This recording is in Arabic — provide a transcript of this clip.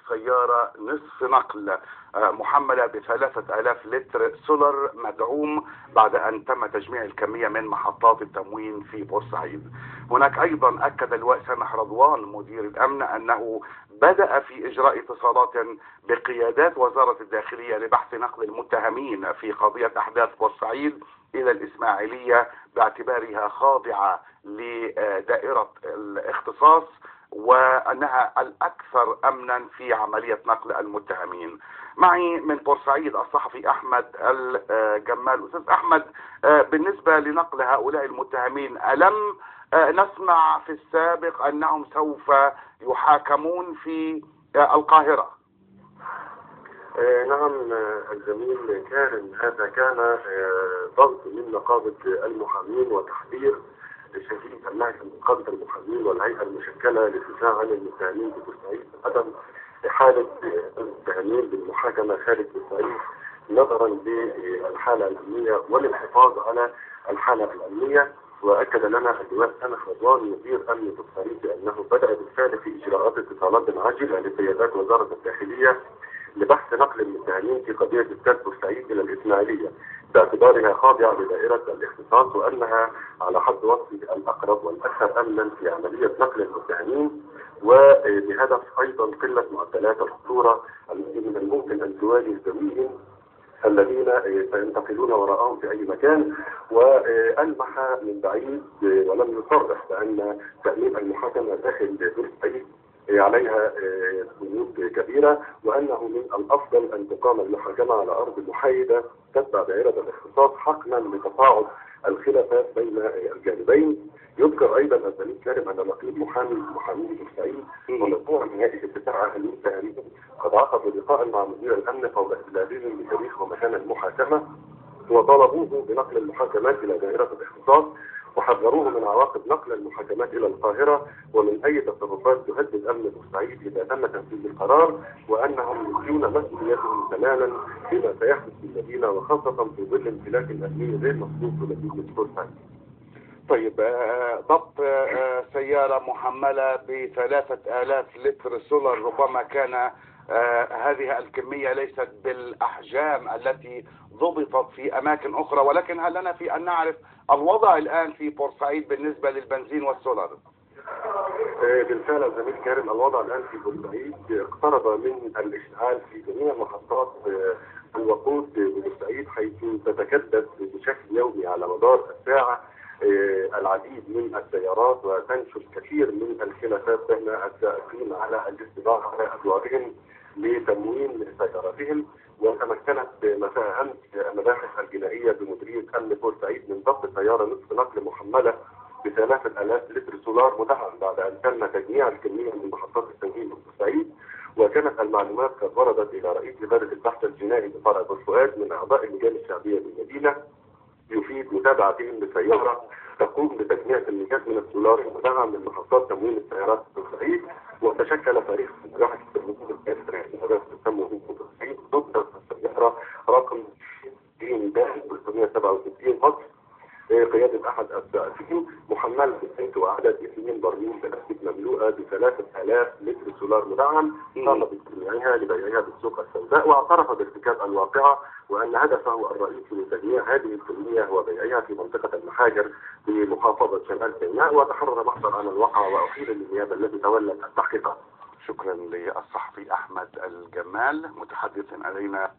سيارة نصف نقل محملة ب3000 لتر سولر مدعوم بعد أن تم تجميع الكمية من محطات التموين في بورسعيد. هناك أيضا أكد اللواء سامح رضوان مدير الأمن أنه بدأ في إجراء اتصالات بقيادات وزارة الداخلية لبحث نقل المتهمين في قضية أحداث بورسعيد إلى الإسماعيلية باعتبارها خاضعة لدائرة الاختصاص وأنها الأكثر أمنا في عملية نقل المتهمين. معي من بورسعيد الصحفي أحمد الجمال. أستاذ أحمد، بالنسبة لنقل هؤلاء المتهمين، ألم نسمع في السابق أنهم سوف يحاكمون في القاهرة؟ نعم الزميل كارم، هذا كان ضغط من نقابة المحامين وتحذير شديد من نقابة المحامين والهيئة المشكلة للدفاع عن المتهمين ببورسعيد عدم إحالة المتهمين بالمحاكمة خارج بورسعيد نظرا للحالة الأمنية وللحفاظ على الحالة الأمنية. وأكد لنا اللواء سامح رضوان مدير أمن بورسعيد بأنه بدأ بالفعل في إجراءات اتصالات عاجلة لقيادات وزارة الداخلية لبحث نقل المتهمين في قضية إسكان بورسعيد إلى الإسماعيلية باعتبارها خاضعة لدائرة الاختصاص وأنها على حد وصف الأقرب والأكثر أمنا في عملية نقل المتهمين، وبهدف أيضا قلة معدلات الخطورة التي من الممكن أن تواجه ذويهم الذين سينتقلون وراءهم في أي مكان. وألمح من بعيد ولم يصرح بأن تأمين المحاكمة داخل بورسعيد عليها بنود كبيرة، وأنه من الأفضل أن تقام المحاكمة على أرض محايدة تتبع دائرة الاختصاص حقنا لتصاعد الخلافات بين الجانبين. يذكر أيضا الزميل كارم أن نقيب محامين بورسعيد ومجموعة من هيئة الدفاع عن المتهمين قد عقدوا لقاء مع مدير الأمن فور إبلاغهم بتاريخ ومكان المحاكمة، وطالبوه بنقل المحاكمات إلى دائرة الاختصاص وحذروه من عواقب نقل المحاكمات إلى القاهرة ومن أي تصرفات تهدد أمن بورسعيد إذا تم تنفيذ القرار، وأنهم يخلون مسؤوليتهم تماما فيما سيحدث في المدينة وخاصة في ظل امتلاك الأمني غير مسبوق لمدينة بورسعيد. طيب، ضبط سيارة محملة ب3000 لتر سولر ربما كان هذه الكمية ليست بالأحجام التي ضبطت في أماكن أخرى، ولكن هل لنا في أن نعرف الوضع الآن في بورسعيد بالنسبة للبنزين والسولر؟ بالفعل زميل كارم، الوضع الآن في بورسعيد اقترب من الاشتعال في جميع محطات الوقود ببورسعيد، حيث تتكدس بشكل يومي على مدار الساعة العديد من السيارات وتنشر كثير من الخلافات بين السائقين على الاستيلاء على أدوارهم لتموين سياراتهم. وتمكنت مساء أمس المباحث الجنائية بمديرية أمن بورسعيد من ضبط سيارة نصف نقل محملة ب3000 لتر سولار مدعم بعد أن تم تجميع الكمية من محطات التموين ببورسعيد. وكانت المعلومات قد وردت إلى رئيس إدارة البحث الجنائي بفرع بور فؤاد من أعضاء اللجان الشعبية بالمدينة يفيد متابعتهم بسيارة تقوم بتجميع كميات من السولار المدعم من محطات تموين السيارات في بورسعيد. وتشكل فريق مجاهد الوجود الكاسر تسمى بورسعيد ضد السيارة رقم 367 مصر قيادة أحد السائقين محملة بالزيت وعدد 2 برميل بلاستيك مملوءة ب3000 لتر سولار مدعم قام بتجميعها لبيعها بالسوق السوداء. واعترف بارتكاب الواقعة وأن هدفه الرئيسي من تجميع هذه الكمية هو بيعها في منطقة المحاجر بمحافظة شمال سيناء. وتحرر محضر عن الواقعة وأحيل للنيابة التي تولت التحقيقات. شكرا للصحفي أحمد الجمال متحدث علينا